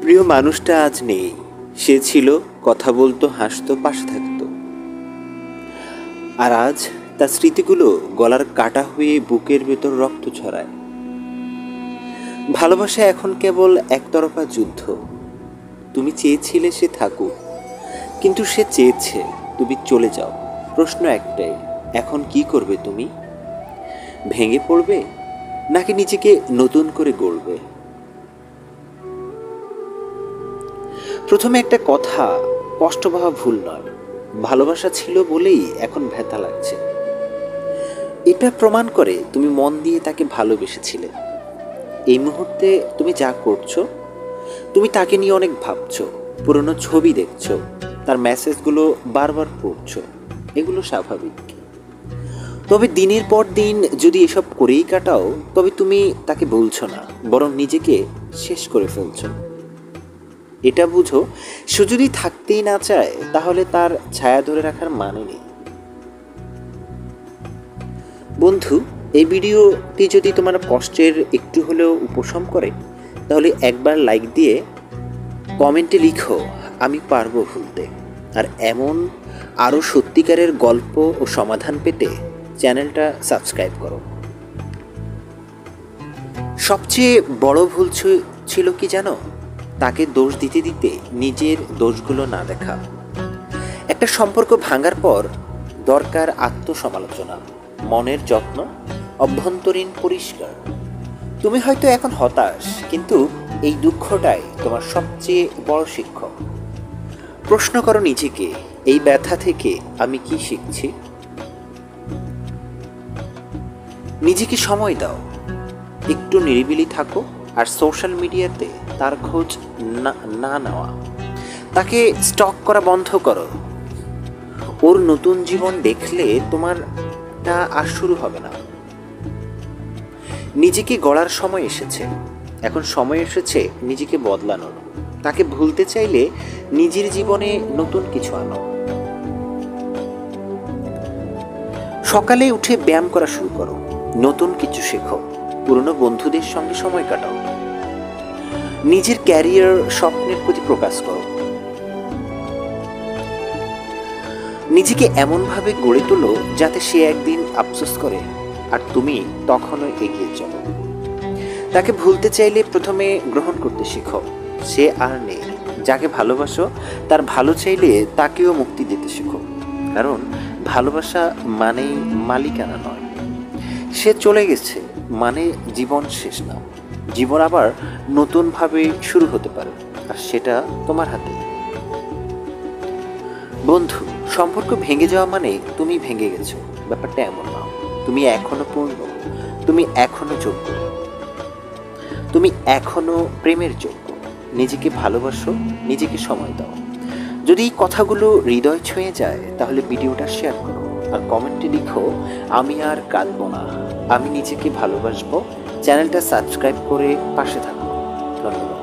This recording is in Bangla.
প্রিয় মানুষটা আজ নেই। সে ছিল, কথা বলতো, হাসতো, পাশে থাকতো। আর আজ তার স্মৃতিগুলো গলার কাটা হয়ে বুকের ভেতর রক্ত ছড়ায়। ভালোবাসা এখন কেবল একতরফা যুদ্ধ। তুমি চেয়েছিলে সে থাকুক, কিন্তু সে চেয়েছে তুমি চলে যাও। প্রশ্ন একটাই, এখন কি করবে তুমি? ভেঙে পড়বে, নাকি নিজেকে নতুন করে গড়বে? প্রথমে একটা কথা, কষ্ট পাওয়া ভুল নয়। ভালোবাসা ছিল বলেই এখন ব্যথা লাগছে। এটা প্রমাণ করে তুমি মন দিয়ে তাকে ভালোবেসেছিলে। এই মুহূর্তে তুমি যা করছো, তুমি তাকে নিয়ে অনেক ভাবছো, পুরনো ছবি দেখছো, তার মেসেজগুলো বারবার পড়ছো। এগুলো স্বাভাবিক। তবে দিনের পর দিন যদি এসব করেই কাটাও, তবে তুমি তাকে বলছো না, বরং নিজেকে শেষ করে ফেলছো। এটা বুঝো, সে যদি থাকতেই না চায়, তাহলে তার ছায়া ধরে রাখার মানে নেই। বন্ধু, এই ভিডিওটি যদি তোমার কষ্টের একটু হলেও উপশম করে, তাহলে একবার লাইক দিয়ে কমেন্টে লিখো, আমি পারবো ভুলতে। আর এমন আরও সত্যিকারের গল্প ও সমাধান পেতে চ্যানেলটা সাবস্ক্রাইব করো। সবচেয়ে বড় ভুল ছিল কি জানো? তাকে দোষ দিতে দিতে নিজের দোষগুলো না দেখা। একটা সম্পর্ক ভাঙার পর দরকার আত্মসমালোচনা, মনের যত্ন, অভ্যন্তরীণ পরিষ্কার। তুমি হয়তো এখন হতাশ, কিন্তু এই দুঃখটাই তোমার সবচেয়ে বড় শিক্ষক। প্রশ্ন করো নিজেকে, এই ব্যথা থেকে আমি কি শিখছি? নিজেকে সময় দাও, একটু নিরিবিলি থাকো, আর সোশ্যাল মিডিয়াতে তার খোঁজ না নেওয়া। তাকে স্টক করা বন্ধ করো। ওর নতুন জীবন দেখলে তোমারটা আর শুরু হবে না। নিজেকে গড়ার সময় এসেছে। এখন সময় এসেছে নিজেকে বদলানোর। তাকে ভুলতে চাইলে নিজের জীবনে নতুন কিছু আনো। সকালে উঠে ব্যায়াম করা শুরু করো, নতুন কিছু শেখো, পুরনো বন্ধুদের সঙ্গে সময় কাটাও। নিজের ক্যারিয়ার স্বপ্নের প্রতি প্রকাশ করো। নিজেকে এমনভাবে গড়ে তোলো যাতে সে একদিন আফসোস করে আর তুমি তখনও এগিয়ে চলো। তাকে ভুলতে চাইলে প্রথমে গ্রহণ করতে শেখো, সে আর নেই। যাকে ভালোবাসো তার ভালো চাইলে তাকেও মুক্তি দিতে শেখো। কারণ ভালোবাসা মানেই মালিকানা নয়। সে চলে গেছে মানে জীবন শেষ না। জীবন আবার নতুনভাবে শুরু হতে পারে, আর সেটা তোমার হাতে। বন্ধু, সম্পর্ক ভেঙে যাওয়া মানে তুমি ভেঙে গেছো, ব্যাপারটা এমন না। তুমি এখনো পূর্ণ, তুমি এখনো যোগ্য, তুমি এখনো প্রেমের যোগ্য। নিজেকে ভালোবাসো, নিজেকে সময় দাও। যদি এই কথাগুলো হৃদয় ছুঁয়ে যায়, তাহলে ভিডিওটা শেয়ার করো আর কমেন্টে লিখো, আমি আর কাঁদবো না, আমি নিজেকে ভালোবাসবো। চ্যানেলটা সাবস্ক্রাইব করে পাশে থাকো। ধন্যবাদ।